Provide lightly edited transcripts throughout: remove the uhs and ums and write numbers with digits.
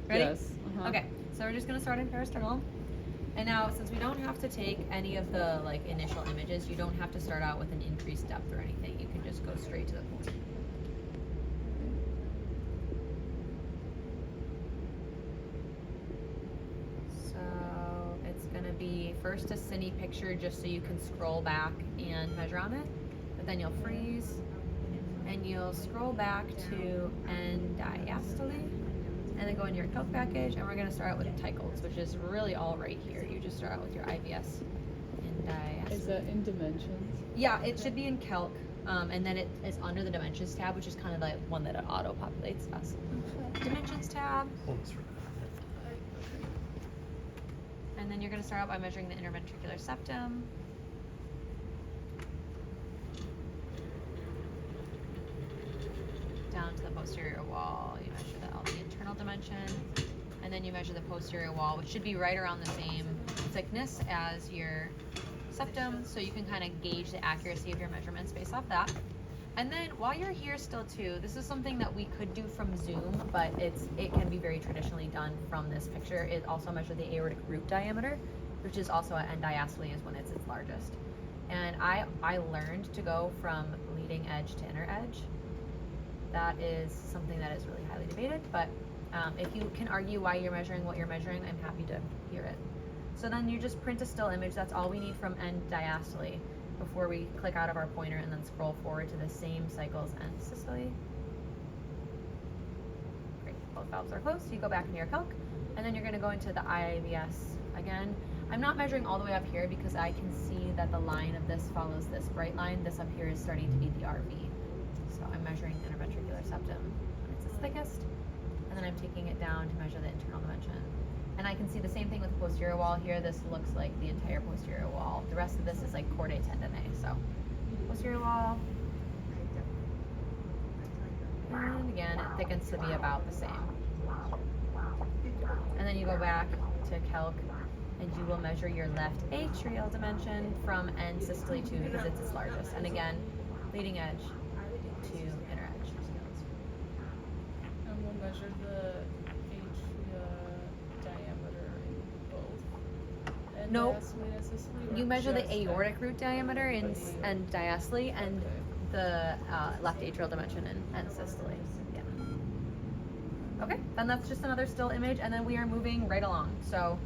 Ready? Yes. Okay, so we're just gonna start in parasternal. And now, since we don't have to take any of the like initial images, you don't have to start out with an increased depth or anything. You can just go straight to the point. So it's gonna be first a cine picture just so you can scroll back and measure on it. But then you'll freeze and you'll scroll back to end diastole and then go into your calc package, and we're going to start out with Tycholz, which is really all right here. You just start out with your IVS and diastole. Is that in dimensions? Yeah, it should be in calc, and then it is under the dimensions tab, which is kind of the one that it auto populates us. Dimensions tab. And then you're going to start out by measuring the interventricular septum. Down to the posterior wall, you measure the internal dimension, and then you measure the posterior wall, which should be right around the same thickness as your septum, so you can kind of gauge the accuracy of your measurements based off that. And then while you're here still too, this is something that we could do from Zoom, but it can be very traditionally done from this picture. It also measured the aortic root diameter, which is also at end diastole is when it's its largest. And I learned to go from leading edge to inner edge. That is something that is really highly debated, but if you can argue why you're measuring what you're measuring, I'm happy to hear it. So then you just print a still image. That's all we need from end diastole before we click out of our pointer and then scroll forward to the same cycles end systole. Great, both valves are closed. So you go back into your calc, and then you're going to go into the IVS again. I'm not measuring all the way up here because I can see that the line of this follows this bright line. This up here is starting to be the RV. So I'm measuring the interventricular septum when it's its thickest, and then I'm taking it down to measure the internal dimension. And I can see the same thing with the posterior wall here. This looks like the entire posterior wall. The rest of this is like chordae tendineae. So posterior wall, and again, it thickens to be about the same. And then you go back to calc, and you will measure your left atrial dimension from end systole 2 because it's its largest. And again, leading edge to inner edge. And we'll measure the atria diameter in both. And Nope. diastole and systole, or You measure the just aortic root diameter in and diastole, and the left atrial dimension in end systole. Yeah. Okay, then that's just another still image, and then we are moving right along. So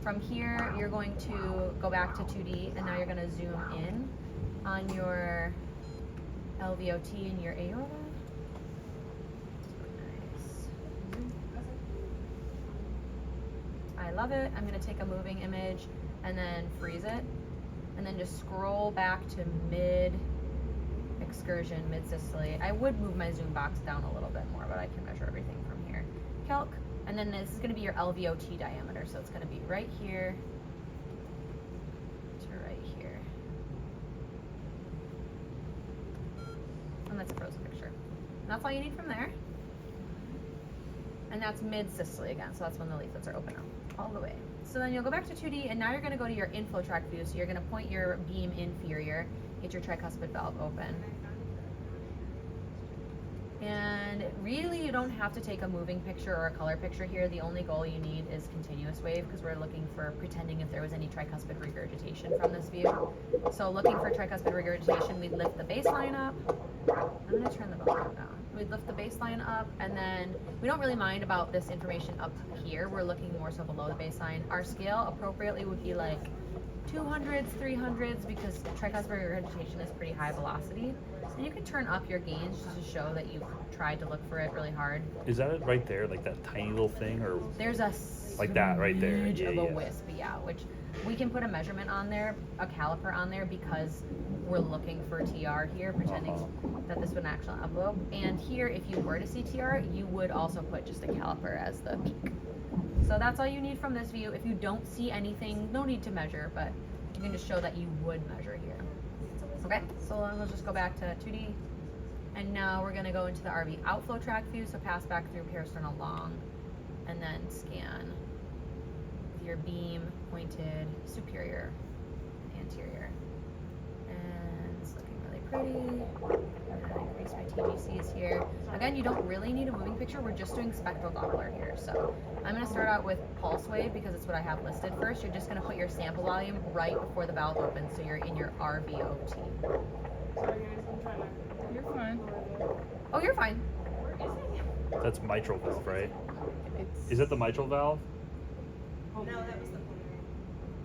from here, you're going to go back to 2D, and now you're going to zoom in on your LVOT and your aorta. Nice. I love it. I'm going to take a moving image and then freeze it, and then just scroll back to mid excursion, mid systole. I would move my zoom box down a little bit more, but I can measure everything from here. Calc, and then this is going to be your LVOT diameter, so it's going to be right here to right here. And that's a frozen picture. And that's all you need from there. And that's mid systole again, so that's when the leaflets are open up all the way. So then you'll go back to 2D, and now you're going to go to your inflow tract view. So you're going to point your beam inferior, get your tricuspid valve open. And really, you don't have to take a moving picture or a color picture here. The only goal you need is continuous wave, because we're looking for pretending if there was any tricuspid regurgitation from this view. So looking for tricuspid regurgitation, we'd lift the baseline up. I'm going to turn the volume down. We'd lift the baseline up, and then we don't really mind about this information up here. We're looking more so below the baseline. Our scale appropriately would be like 200s, 300s, because tricuspid regurgitation is pretty high velocity. And you can turn up your gains just to show that you've tried to look for it really hard. Is that it right there, like that tiny little thing, or There's a like that right there? smidge Yeah, of a yeah. wisp, yeah, which we can put a measurement on there, a caliper on there, because we're looking for TR here, pretending that this would an actual envelope. And here, if you were to see TR, you would also put just a caliper as the peak. So that's all you need from this view. If you don't see anything, no need to measure, but you can just show that you would measure here. Okay, so we'll just go back to 2D. And now we're gonna go into the RV outflow tract view, so pass back through parasternal long, and then scan with your beam pointed superior, anterior. And it's looking really pretty. I'm gonna increase my TGCs here. Again, you don't really need a moving picture. We're just doing spectral Doppler here. So I'm gonna start out with pulse wave because it's what I have listed first. You're just gonna put your sample volume right before the valve opens, so you're in your RVOT. Sorry guys, I'm trying to. You're fine. Oh, you're fine. Where is it? That's mitral valve, right? It's Is it the mitral valve? Oh, No, that was the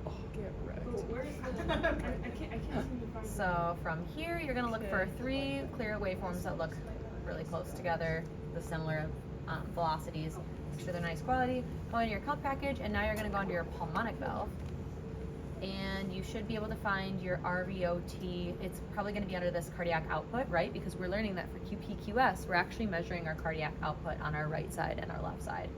pulmonary. get wrecked. Well, where's the? I can't seem to find. So from here, you're gonna look for Okay. 3 clear waveforms that look really close together, the similar velocities. Make sure they're nice quality. Go into your calc package, and now you're gonna go into your pulmonic valve. And you should be able to find your RVOT. It's probably gonna be under this cardiac output, right? Because we're learning that for QPQS, we're actually measuring our cardiac output on our right side and our left side.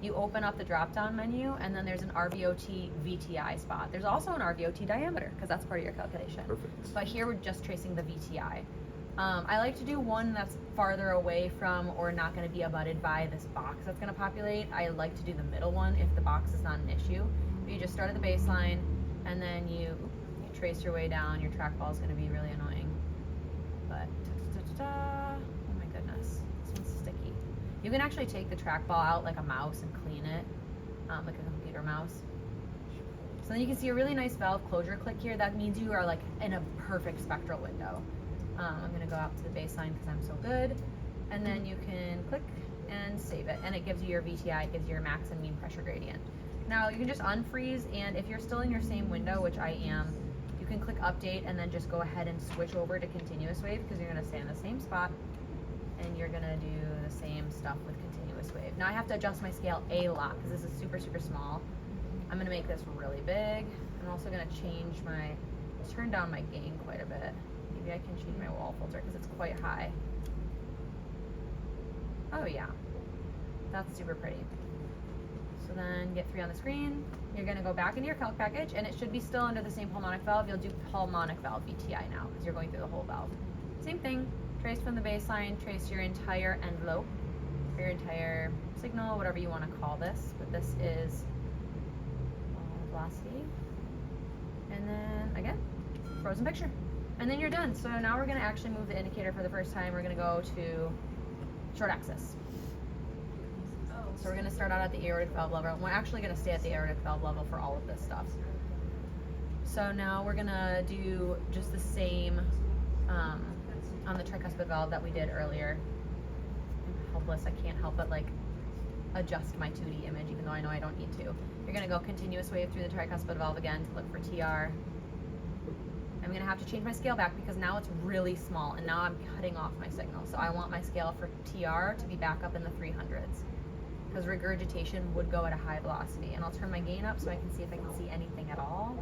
You open up the drop-down menu, and then there's an RVOT VTI spot. There's also an RVOT diameter, because that's part of your calculation. Perfect. But here we're just tracing the VTI. I like to do one that's farther away from or not going to be abutted by this box that's going to populate. I like to do the middle one if the box is not an issue. You just start at the baseline, and then you trace your way down. Your trackball is going to be really annoying. But, oh my goodness, this one's sticky. You can actually take the trackball out like a mouse and clean it, like a computer mouse. So then you can see a really nice valve closure click here. That means you are like in a perfect spectral window. I'm gonna go out to the baseline because I'm so good. And then you can click and save it. And it gives you your VTI, it gives you your max and mean pressure gradient. Now you can just unfreeze, and if you're still in your same window, which I am, you can click update and then just go ahead and switch over to continuous wave because you're gonna stay in the same spot and you're gonna do the same stuff with continuous wave. Now I have to adjust my scale a lot because this is super, super small. I'm gonna make this really big. I'm also gonna turn down my gain quite a bit. Maybe I can change my wall filter because it's quite high. Oh yeah, that's super pretty. So then get 3 on the screen. You're gonna go back into your calc package, and it should be still under the same pulmonic valve. You'll do pulmonic valve VTI now because you're going through the whole valve. Same thing, trace from the baseline, trace your entire envelope, your entire signal, whatever you wanna call this, but this is velocity. And then again, frozen picture. And then you're done. So now we're gonna actually move the indicator for the first time. We're gonna go to short axis. So we're gonna start out at the aortic valve level. We're actually gonna stay at the aortic valve level for all of this stuff. So now we're gonna do just the same on the tricuspid valve that we did earlier. I'm helpless, I can't help but like adjust my 2D image even though I know I don't need to. You're gonna go continuous wave through the tricuspid valve again to look for TR. I'm gonna have to change my scale back because now it's really small and now I'm cutting off my signal. So I want my scale for TR to be back up in the 300s because regurgitation would go at a high velocity. And I'll turn my gain up so I can see if I can see anything at all.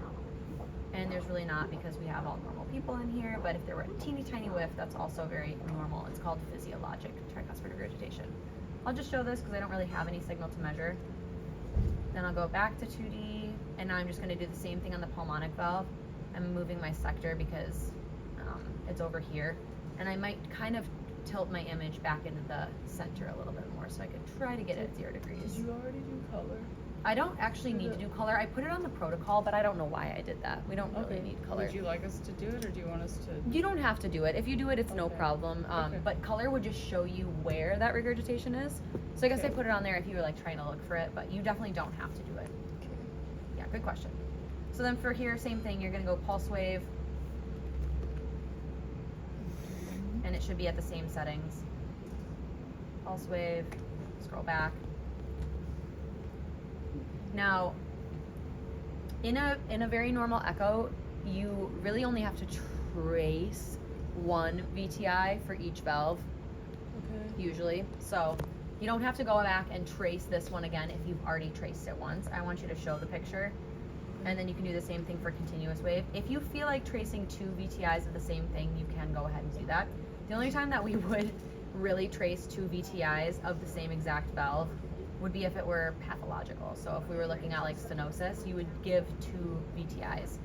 And there's really not because we have all normal people in here, but if there were a teeny tiny whiff, that's also very normal. It's called physiologic tricuspid regurgitation. I'll just show this because I don't really have any signal to measure. Then I'll go back to 2D, and now I'm just gonna do the same thing on the pulmonic valve. I'm moving my sector because it's over here, and I might kind of tilt my image back into the center a little bit more so I could try to get it at 0 degrees. Did you already do color? I don't actually need to do color. I put it on the protocol, but I don't know why I did that. We don't really need color. Would you like us to do it, or do you want us to? You don't have to do it. If you do it, it's no Okay. problem. Okay. But color would just show you where that regurgitation is. So I guess I Okay. put it on there if you were like trying to look for it, but you definitely don't have to do it. Yeah, good question. So then for here, same thing. You're gonna go pulse wave, and it should be at the same settings. Pulse wave, scroll back. Now, in a very normal echo, you really only have to trace one VTI for each valve, Okay. usually. So you don't have to go back and trace this one again if you've already traced it once. I want you to show the picture, and then you can do the same thing for continuous wave. If you feel like tracing 2 VTIs of the same thing, you can go ahead and do that. The only time that we would really trace 2 VTIs of the same exact valve would be if it were pathological. So if we were looking at like stenosis, you would give 2 VTIs.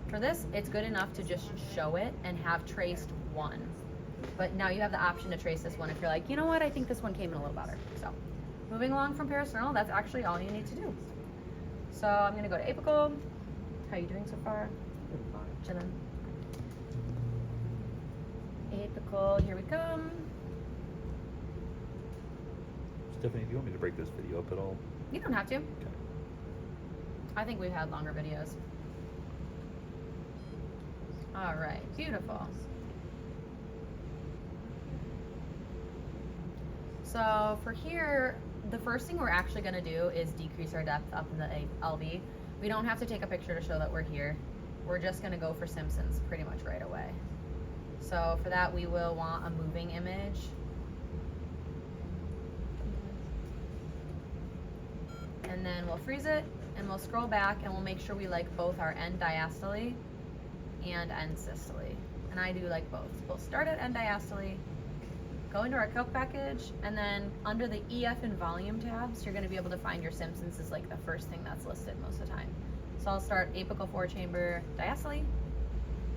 For this, it's good enough to just show it and have traced 1. But now you have the option to trace this one if you're like, you know what, I think this one came in a little better. So moving along from parasternal, that's actually all you need to do. So I'm gonna go to apical. How are you doing so far? Chilling. Apical, here we come. Stephanie, do you want me to break this video up at all? You don't have to. Okay. I think we've had longer videos. All right, beautiful. So for here, the first thing we're actually gonna do is decrease our depth up in the LV. We don't have to take a picture to show that we're here. We're just gonna go for Simpsons pretty much right away. So for that, we will want a moving image. And then we'll freeze it, and we'll scroll back, and we'll make sure we like both our end diastole and end systole. And I do like both. We'll start at end diastole, go into our calc package, and then under the EF and volume tabs, you're gonna be able to find your Simpsons is like the first thing that's listed most of the time. So I'll start apical 4-chamber diastole,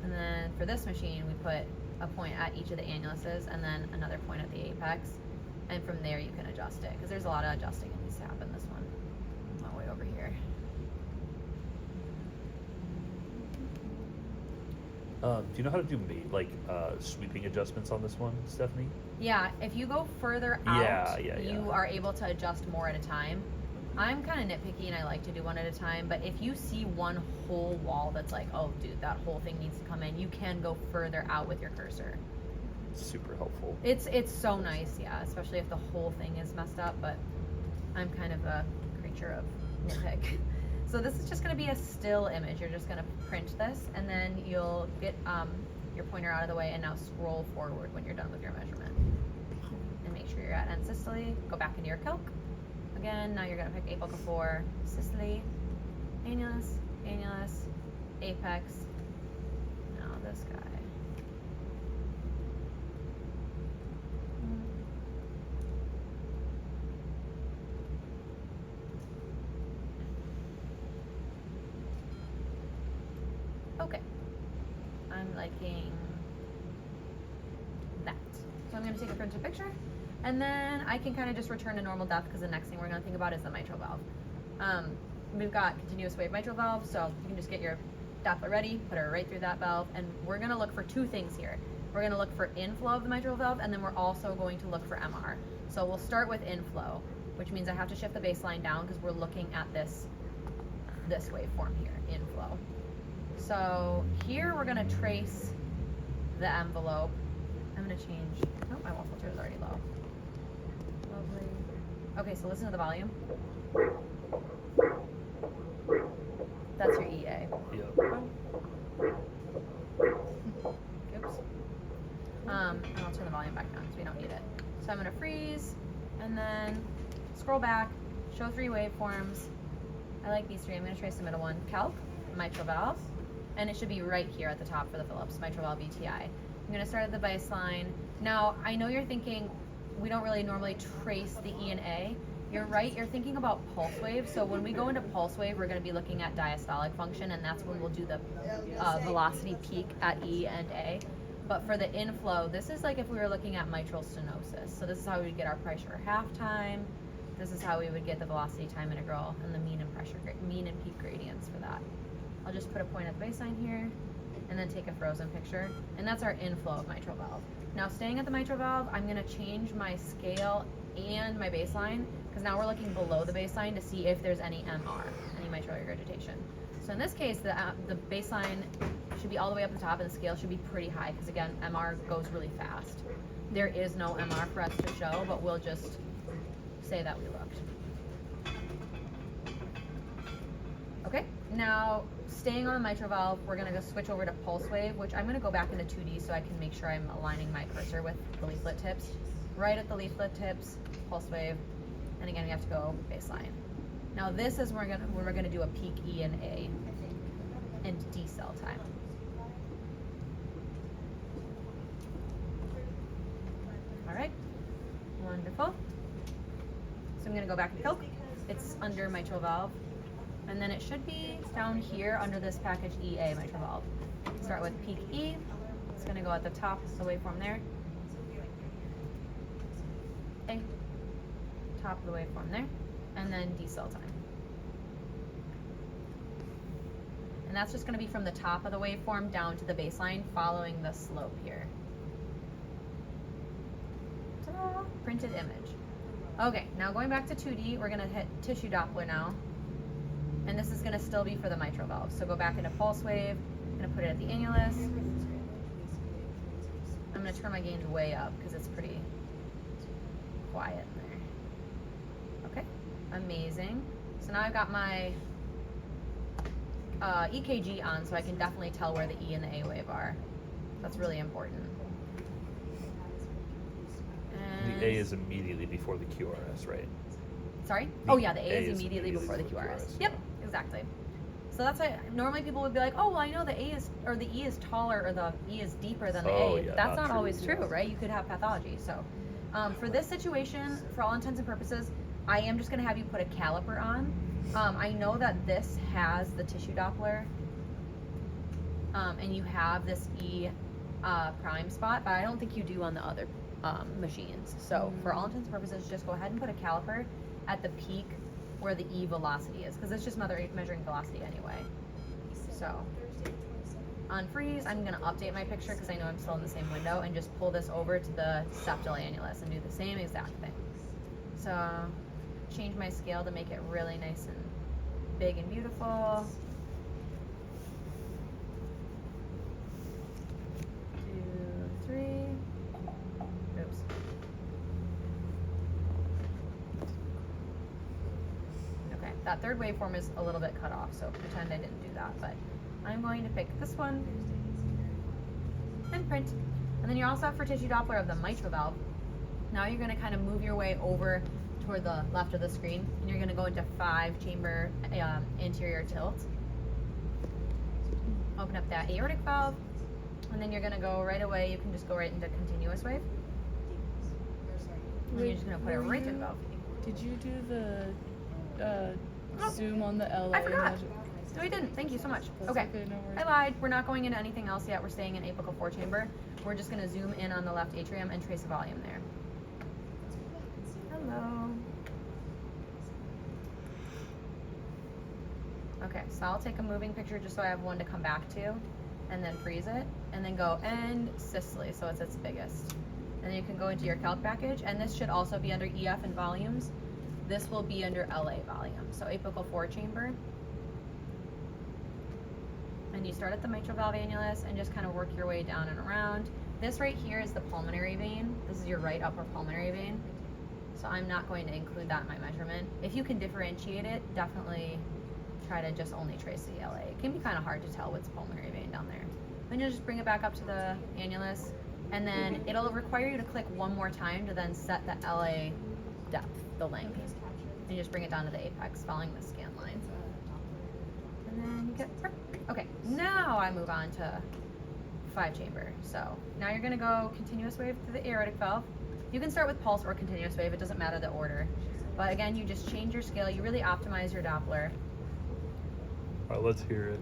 and then for this machine, we put a point at each of the annuluses, and then another point at the apex, and from there you can adjust it, because there's a lot of adjusting that needs to happen this one. My way over here. Do you know how to do sweeping adjustments on this one, Stephanie? Yeah, if you go further out, Yeah. you are able to adjust more at a time. I'm kind of nitpicky and I like to do one at a time, but if you see one whole wall that's like, oh dude, that whole thing needs to come in, you can go further out with your cursor. Super helpful. It's so nice, yeah, especially if the whole thing is messed up, but I'm kind of a creature of nitpick. So this is just gonna be a still image. You're just gonna print this, and then you'll get your pointer out of the way, and now scroll forward when you're done with your measurement. And make sure you're at end systole, go back into your calc. Again, now you're gonna pick apical 4, systole, annulus, annulus, apex. Now this guy. Okay, I'm liking that. So I'm gonna take a printed picture, and then I can kind of just return to normal depth, because the next thing we're gonna think about is the mitral valve. We've got continuous wave mitral valve, so you can just get your Doppler ready, put her right through that valve, and we're gonna look for two things here. We're gonna look for inflow of the mitral valve, and then we're also going to look for MR. So we'll start with inflow, which means I have to shift the baseline down because we're looking at this waveform here, inflow. So here we're gonna trace the envelope. I'm gonna change, oh, my wall filter is already low. Lovely. Okay, so listen to the volume. That's your EA. Yep. Oops. And I'll turn the volume back down because we don't need it. So I'm gonna freeze, and then scroll back, show 3 waveforms. I like these 3. I'm gonna trace the middle one. Calc, mitral valve, and it should be right here at the top for the Philips, mitral valve VTI. I'm gonna start at the baseline. Now, I know you're thinking, we don't really normally trace the E and A. You're right, you're thinking about pulse wave. So when we go into pulse wave, we're gonna be looking at diastolic function, and that's when we'll do the velocity peak at E and A. But for the inflow, this is like if we were looking at mitral stenosis. So this is how we would get our pressure half-time. This is how we would get the velocity time integral and the mean and mean and peak gradients for that. I'll just put a point at the baseline here, and then take a frozen picture. And that's our inflow of mitral valve. Now staying at the mitral valve, I'm gonna change my scale and my baseline, because now we're looking below the baseline to see if there's any MR, any mitral regurgitation. So in this case, the baseline should be all the way up the top, and the scale should be pretty high, because again, MR goes really fast. There is no MR for us to show, but we'll just say that we looked. Okay, now staying on the mitral valve, we're gonna go switch over to pulse wave, which I'm gonna go back into 2D so I can make sure I'm aligning my cursor with the leaflet tips. Right at the leaflet tips, pulse wave, and again, we have to go baseline. Now this is when we're gonna do a peak E and A and decel time. All right, wonderful. So I'm gonna go back to calc. It's under mitral valve. And then it should be down here under this package EA mitral valve. Start with peak E. It's gonna go at the top of the waveform there. A. Top of the waveform there. And then decel time. And that's just gonna be from the top of the waveform down to the baseline following the slope here. printed image. Okay, now going back to 2D, we're gonna hit tissue Doppler now. And this is gonna still be for the mitral valve. So go back into pulse wave, I'm gonna put it at the annulus. I'm gonna turn my gains way up because it's pretty quiet in there. Okay, amazing. So now I've got my EKG on, so I can definitely tell where the E and the A wave are. That's really important. And The A is immediately before the QRS, right? sorry? The Oh yeah, the A A is is immediately before the before QRS. QRS, Yep, yeah. exactly. So that's why normally people would be like, oh, well, I know the A is, or the E is taller, or the E is deeper than the Oh, A. yeah, That's not not true. always true, right? You could have pathology. So for this situation, for all intents and purposes, I am just gonna have you put a caliper on. I know that this has the tissue Doppler, and you have this E prime spot, but I don't think you do on the other machines. So for all intents and purposes, just go ahead and put a caliper at the peak where the E velocity is, because it's just measuring velocity anyway. So on freeze, I'm gonna update my picture because I know I'm still in the same window, and just pull this over to the septal annulus and do the same exact thing. So change my scale to make it really nice and big and beautiful. 2, 3. Oops. Okay, that third waveform is a little bit cut off, so pretend I didn't do that, but I'm going to pick this one and print. And then you also have for tissue Doppler of the mitral valve. Now you're going to kind of move your way over toward the left of the screen, and you're going to go into 5-chamber anterior tilt. Open up that aortic valve, and then you're going to go right away. You can just go right into continuous wave. And you're just going to put it right through the valve. Did you do the zoom on the LA? I forgot. measure- No, I didn't. Thank you so much. That's Okay. no worries. I lied. We're not going into anything else yet. We're staying in apical 4-chamber. We're just going to zoom in on the left atrium and trace the volume there. Hello. Okay, so I'll take a moving picture just so I have one to come back to, and then freeze it, and then go end systole, so it's its biggest. And then you can go into your calc package, and this should also be under EF and volumes. This will be under LA volume, so apical 4-chamber. And you start at the mitral valve annulus and just kind of work your way down and around. This right here is the pulmonary vein. This is your right upper pulmonary vein. So I'm not going to include that in my measurement. If you can differentiate it, definitely try to just only trace the LA. It can be kind of hard to tell what's pulmonary vein down there. Then you'll just bring it back up to the annulus, and then it'll require you to click one more time to then set the LA depth, the length. And you just bring it down to the apex following the scan line. And then you get, okay, now I move on to 5-chamber. So now you're gonna go continuous wave through the aortic valve. You can start with pulse or continuous wave, it doesn't matter the order. But again, you just change your scale, you really optimize your Doppler. All right, let's hear it.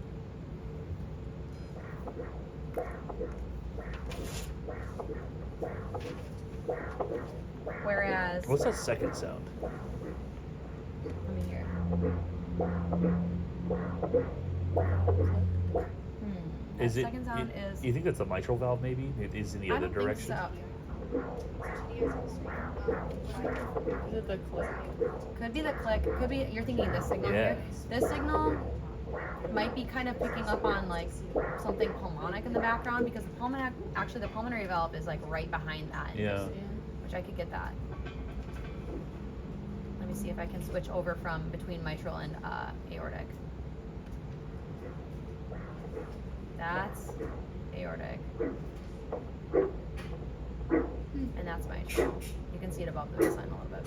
Whereas, What's that second sound? let me hear. Is it? Second sound is, You think that's the mitral valve? Maybe it is in the I other don't direction. think Is it the click? so. Could be the click, could be, you're thinking this signal Yeah. here. This signal might be kind of picking up on like something pulmonic in the background, because the pulmonary valve is like right behind that. Yeah. Which I could get that. Let me see if I can switch over from between mitral and aortic. That's aortic. And that's mitral. You can see it above the baseline a little bit.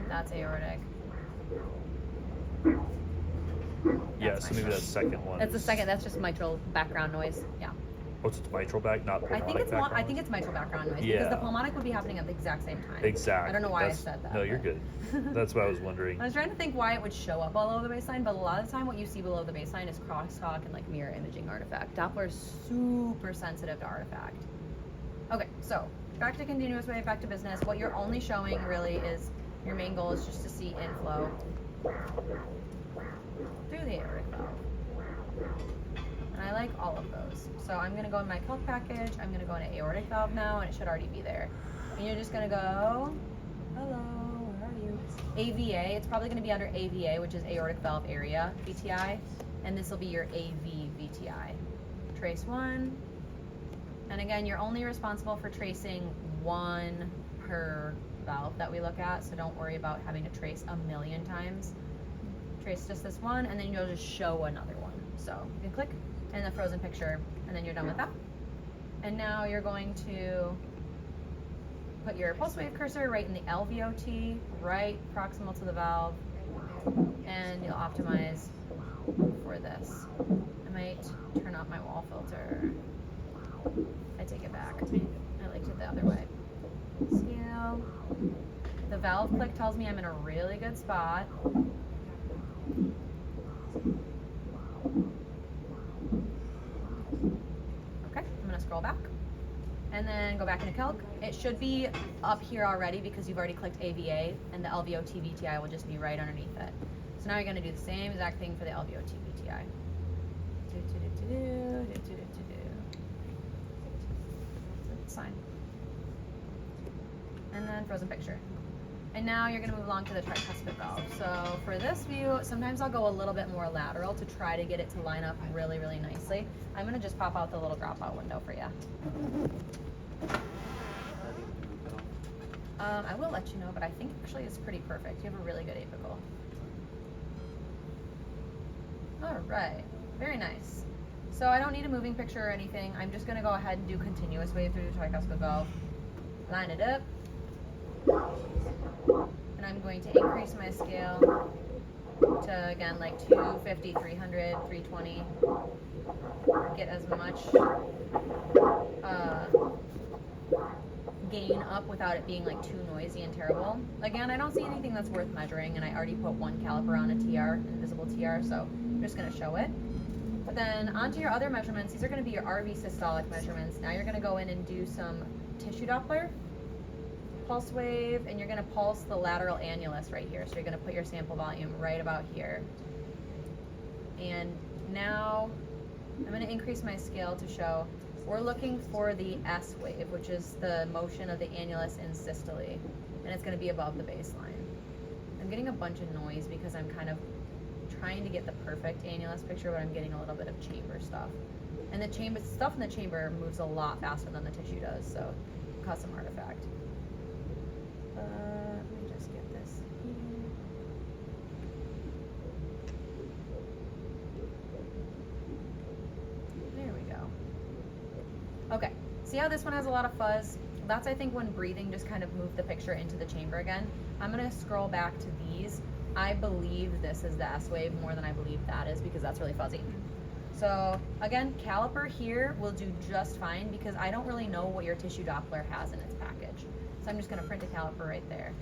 That's aortic. Yeah, That's so maybe mitral. that second one. That's the is- second. That's just mitral background noise. Yeah. Oh, it's mitral back, not I pulmonic think it's background. I think it's mitral background noise, because Yeah. the pulmonic would be happening at the exact same time. Exactly. I don't know why That's- I said that. No, you're but- good. That's what I was wondering. I was trying to think why it would show up below the baseline, but a lot of the time what you see below the baseline is crosstalk and like mirror imaging artifact. Doppler is super sensitive to artifact. Okay, so back to continuous wave, back to business. What you're only showing really is, your main goal is just to see inflow through the aortic valve. And I like all of those. So I'm gonna go in my calc package, I'm gonna go into aortic valve now, and it should already be there. And you're just gonna go, hello, where are you? AVA, it's probably gonna be under AVA, which is aortic valve area, VTI. And this will be your AV VTI. Trace one. And again, you're only responsible for tracing one per valve that we look at, so don't worry about having to trace a million times. Trace just this one, and then you'll just show another one. So you can click in the frozen picture, and then you're done with that. And now you're going to put your pulse wave cursor right in the LVOT, right proximal to the valve, and you'll optimize for this. I might turn off my wall filter. I take it back. I liked it the other way. Scale. The valve click tells me I'm in a really good spot. Okay, I'm gonna scroll back. And then go back into Calc. It should be up here already because you've already clicked AVA, and the LVOT VTI will just be right underneath it. So now you're gonna do the same exact thing for the LVOT VTI. It's fine. And then frozen picture. And now you're gonna move along to the tricuspid valve. So for this view, sometimes I'll go a little bit more lateral to try to get it to line up really, really nicely. I'm gonna just pop out the little dropout window for you. I will let you know, but I think actually it's pretty perfect. You have a really good apical. All right, very nice. So I don't need a moving picture or anything. I'm just gonna go ahead and do continuous wave through the tricuspid valve. Line it up. And I'm going to increase my scale to, again, like 250, 300, 320. Get as much gain up without it being like too noisy and terrible. Again, I don't see anything that's worth measuring, and I already put one caliper on a TR, invisible TR, so I'm just gonna show it. But then onto your other measurements, these are gonna be your RV systolic measurements. Now you're gonna go in and do some tissue Doppler, pulse wave, and you're gonna pulse the lateral annulus right here. So you're gonna put your sample volume right about here. And now I'm gonna increase my scale to show we're looking for the S wave, which is the motion of the annulus in systole, and it's gonna be above the baseline. I'm getting a bunch of noise because I'm kind of trying to get the perfect annulus picture, but I'm getting a little bit of chamber stuff. And the chamber stuff in the chamber moves a lot faster than the tissue does, so it cause some artifact. Let me just get this here. There we go. Okay, see how this one has a lot of fuzz? That's, I think, when breathing just kind of moved the picture into the chamber again. I'm gonna scroll back to these. I believe this is the S wave more than I believe that is because that's really fuzzy. So again, caliper here will do just fine because I don't really know what your tissue Doppler has in its package. So I'm just gonna print a caliper right there.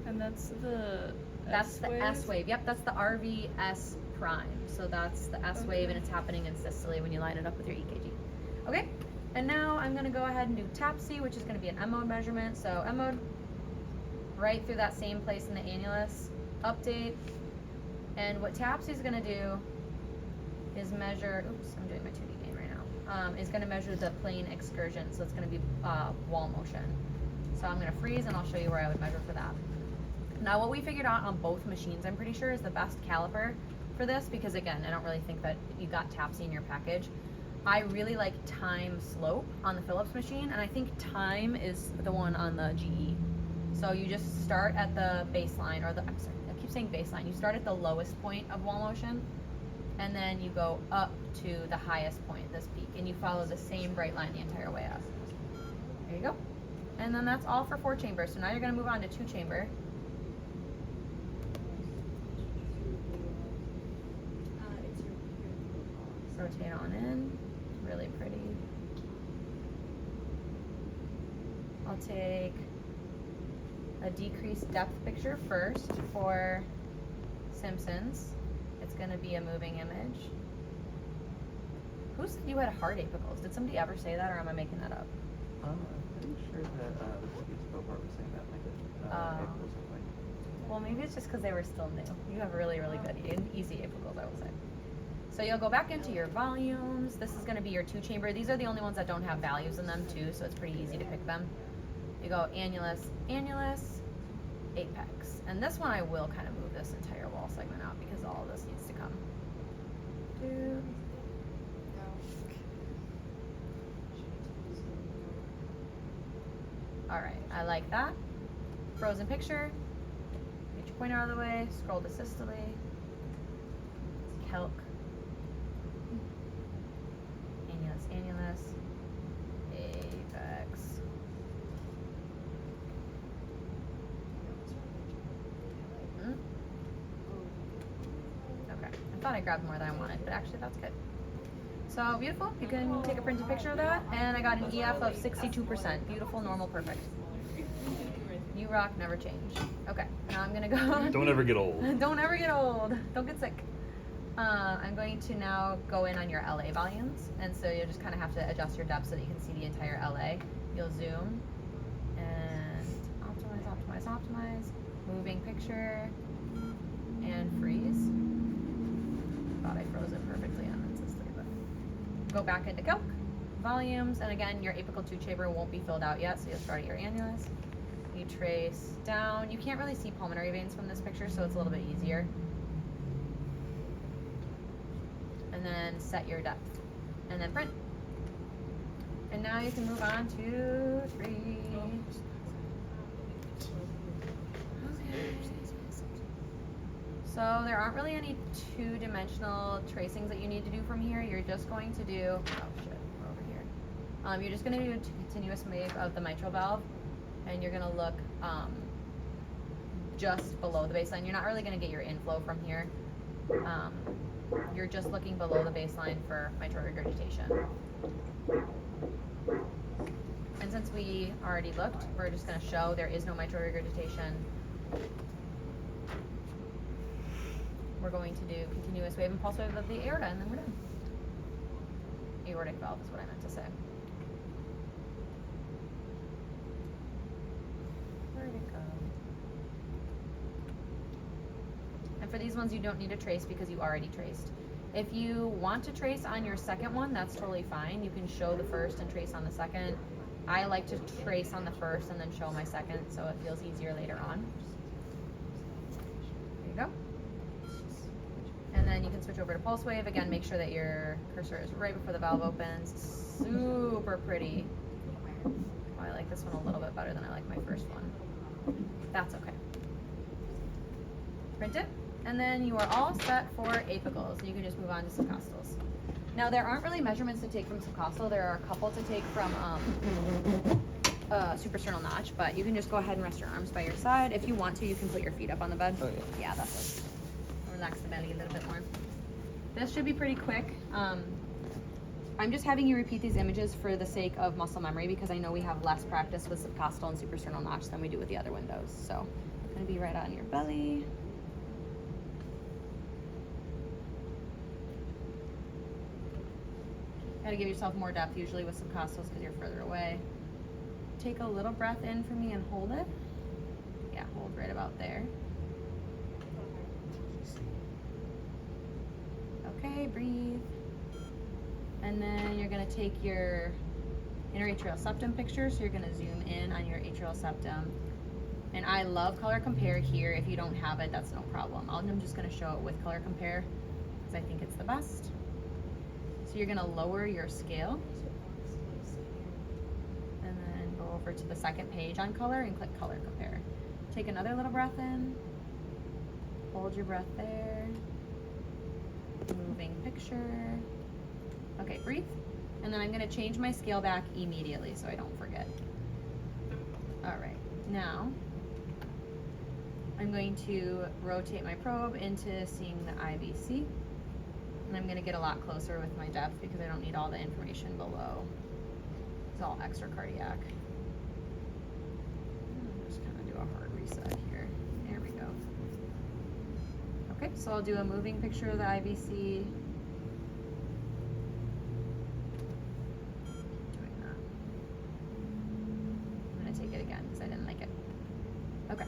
And that's the S wave. Yep, that's the RVS prime. So that's the S wave, and it's happening in systole when you line it up with your EKG. Okay, and now I'm gonna go ahead and do TAPSE, which is gonna be an M mode measurement. So M mode, right through that same place in the annulus, update. And what TAPSE is gonna do is measure, oops, I'm doing my 2D game right now, is gonna measure the plane excursion. So it's gonna be wall motion. So I'm gonna freeze and I'll show you where I would measure for that. Now what we figured out on both machines, I'm pretty sure, is the best caliper for this because again, I don't really think that you got TAPSE in your package. I really like time slope on the Philips machine, and I think time is the one on the GE. So you just start at the baseline, or the, I'm sorry, I keep saying baseline. You start at the lowest point of wall motion, and then you go up to the highest point, this peak, and you follow the same bright line the entire way up. There you go. And then that's all for 4 chambers. So now you're gonna move on to 2 chamber. Rotate on in, really pretty. I'll take a decreased depth picture first for Simpsons. It's gonna be a moving image. Who said you had hard apicals? Did somebody ever say that, or am I making that up? I'm pretty sure that the Bopart was saying that like April or something. Well, maybe it's just because they were still new. You have really, really good, easy apicals, I will say. So you'll go back into your volumes. This is going to be your 2 chamber. These are the only ones that don't have values in them too, so it's pretty easy to pick them. You go annulus, annulus, apex. And this one I will kind of move this entire wall segment out because all of this needs to come. Two. Alright, I like that. Frozen picture. Get your pointer out of the way. Scroll to systole. Calc. Annulus, annulus. Apex. Hmm? Okay, I thought I grabbed more than I wanted, but actually that's good. So beautiful, you can take a printed picture of that, and I got an EF of 62%. Beautiful, normal, perfect. You rock, never change. Okay, now I'm gonna go. Don't ever get old. Don't ever get old. Don't get sick. I'm going to now go in on your LA volumes, and so you'll just kind of have to adjust your depth so that you can see the entire LA. You'll zoom and optimize, optimize, optimize. Moving picture and freeze. Thought I froze it perfectly on Systole, but go back into calc, volumes, and again your apical tooth chamber won't be filled out yet, so you'll start at your annulus. You trace down. You can't really see pulmonary veins from this picture, so it's a little bit easier. And then set your depth, and then print. And now you can move on to 3. Okay. So there aren't really any two-dimensional tracings that you need to do from here. You're just going to do, oh shit, we're over here. You're just going to do a continuous wave of the mitral valve, and you're going to look just below the baseline. You're not really going to get your inflow from here. You're just looking below the baseline for mitral regurgitation. And since we already looked, we're just going to show there is no mitral regurgitation. We're going to do continuous wave and pulse wave of the aorta, and then we're done. Aortic valve is what I meant to say. Where'd it go? And for these ones, you don't need to trace because you already traced. If you want to trace on your second one, that's totally fine. You can show the first and trace on the second. I like to trace on the first and then show my second, so it feels easier later on. There you go. And then you can switch over to pulse wave. Again, make sure that your cursor is right before the valve opens. Super pretty. Oh, I like this one a little bit better than I like my first one. That's okay. Print it. And then you are all set for apicals. You can just move on to subcostals. Now, there aren't really measurements to take from subcostal. There are a couple to take from suprasternal notch, but you can just go ahead and rest your arms by your side. If you want to, you can put your feet up on the bed. Oh, yeah. Yeah, that's it. Relax the belly a little bit more. This should be pretty quick. I'm just having you repeat these images for the sake of muscle memory because I know we have less practice with subcostal and suprasternal notch than we do with the other windows. So, it's going to be right on your belly. Got to give yourself more depth usually with subcostals because you're further away. Take a little breath in for me and hold it. Yeah, hold right about there. Okay, breathe. And then you're going to take your interatrial septum picture. So you're going to zoom in on your atrial septum. And I love color compare here. If you don't have it, that's no problem. I'm just going to show it with color compare because I think it's the best. So you're going to lower your scale. And then go over to the second page on color and click color compare. Take another little breath in. Hold your breath there. Moving picture. Okay, breathe. And then I'm going to change my scale back immediately so I don't forget. All right, now I'm going to rotate my probe into seeing the IVC. And I'm going to get a lot closer with my depth because I don't need all the information below. It's all extra cardiac. I'm just going to do a hard reset here. There we go. Okay, so I'll do a moving picture of the IVC. Doing that. I'm going to take it again because I didn't like it. Okay,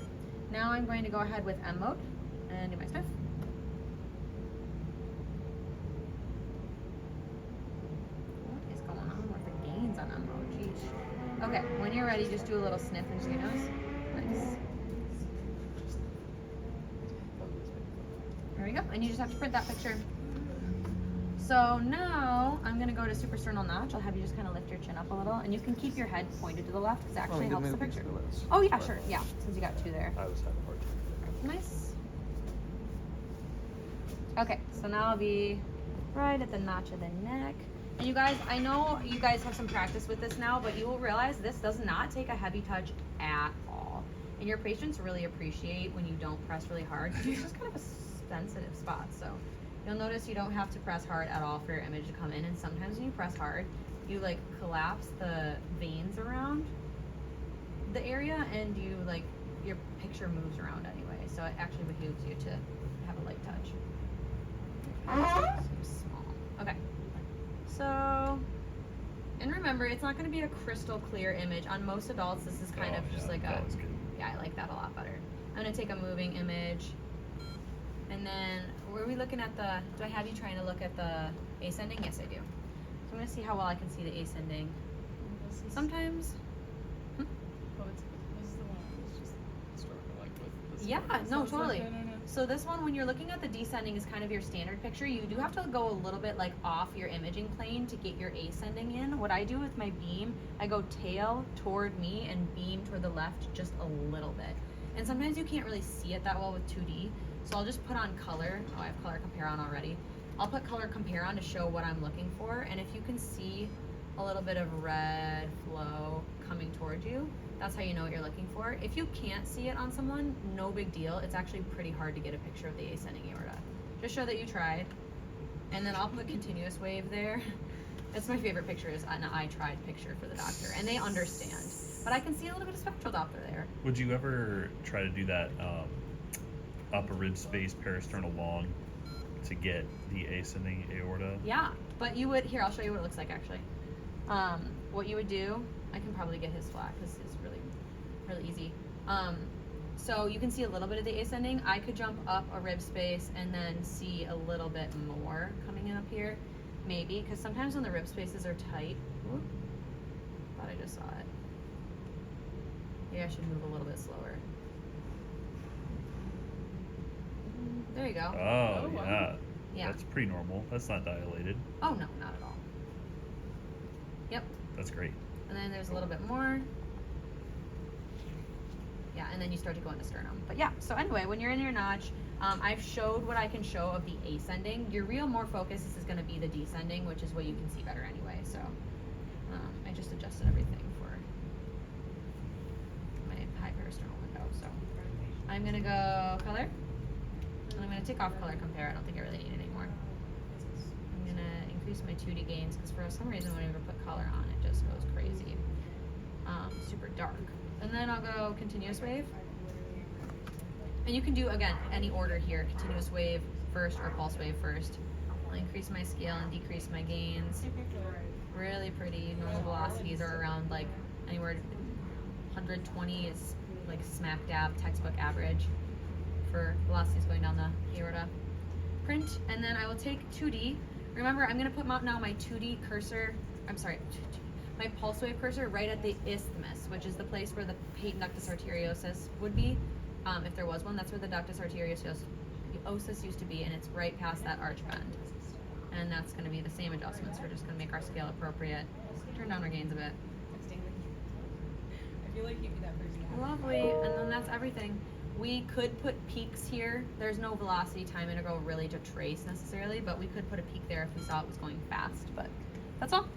now I'm going to go ahead with M mode and do my sniff. What is going on with the gains on M mode? Jeez. Okay, when you're ready. ready, just do a little sniff into your nose. Nice. There we go. And you just have to print that picture. So now I'm gonna go to suprasternal notch. I'll have you just kind of lift your chin up a little, and you can keep your head pointed to the left because it actually helps the picture. Oh yeah, sure. Yeah, since you got two there. I was having a hard time. Nice. Okay, so now I'll be right at the notch of the neck. And you guys, I know you guys have some practice with this now, but you will realize this does not take a heavy touch at all. And your patients really appreciate when you don't press really hard because it's just kind of a sensitive spot. So you'll notice you don't have to press hard at all for your image to come in. And sometimes when you press hard, you like collapse the veins around the area and you like, your picture moves around anyway. So it actually behooves you to have a light touch. Small. Okay. So, and remember, it's not going to be a crystal clear image. On most adults, this is kind of just like that was good. yeah, I like that a lot better. I'm going to take a moving image. And then, were we looking at the, do I have you trying to look at the ascending? Yes, I do. So I'm going to see how well I can see the ascending. Sometimes, Oh, this is the one I was just struggling like with. This yeah, one. no, So it's like, totally. no. So this one, when you're looking at the descending is kind of your standard picture, you do have to go a little bit like off your imaging plane to get your ascending in. What I do with my beam, I go tail toward me and beam toward the left just a little bit. And sometimes you can't really see it that well with 2D. So I'll just put on color. Oh, I have color compare on already. I'll put color compare on to show what I'm looking for. And if you can see a little bit of red flow coming toward you, that's how you know what you're looking for. If you can't see it on someone, no big deal. It's actually pretty hard to get a picture of the ascending aorta. Just show that you tried. And then I'll put continuous wave there. That's my favorite picture, is an I tried picture for the doctor. And they understand. But I can see a little bit of spectral Doppler there. Would you ever try to do that upper rib space peristernal long to get the ascending aorta? Yeah, but you would, here, I'll show you what it looks like actually. What you would do, I can probably get his flat because it's really easy. So you can see a little bit of the ascending. I could jump up a rib space and then see a little bit more coming in up here, maybe, because sometimes when the rib spaces are tight, whoop, thought I just saw it. Maybe I should move a little bit slower. There you go. Oh, Oh, wow. yeah. Yeah. That's pretty normal. That's not dilated. Oh no, not at all. Yep. That's great. And then there's a little bit more. Yeah, and then you start to go into sternum. But yeah, so anyway, when you're in your notch, I've showed what I can show of the ascending. Your real more focus is going to be the descending, which is what you can see better anyway. So I just adjusted everything for my high peristernal window. So I'm going to go color. And I'm going to take off color compare. I don't think I really need it anymore. I'm going to increase my 2D gains because for some reason whenever I put color on, it just goes crazy. Super dark. And then I'll go continuous wave. And you can do, again, any order here. Continuous wave first or pulse wave first. I'll increase my scale and decrease my gains. Really pretty. Normal velocities are around like anywhere 120 is like smack dab textbook average for velocities going down the aorta. Print, and then I will take 2D. Remember, I'm going to put now my 2D cursor, my pulse wave cursor right at the isthmus, which is the place where the patent ductus arteriosus would be. If there was one, that's where the ductus arteriosus used to be, and it's right past that arch bend. And that's going to be the same adjustments. We're just going to make our scale appropriate. Turn down our gains a bit. I feel like you'd be that person. Lovely, and then that's everything. We could put peaks here. There's no velocity time integral really to trace necessarily, but we could put a peak there if we saw it was going fast. But that's all.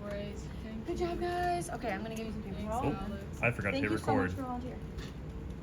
Great. Thank Good you. job, guys. Okay, I'm gonna give you some paper. Thanks, Oh, Alex. I forgot to Thank hit you so much record. for volunteering.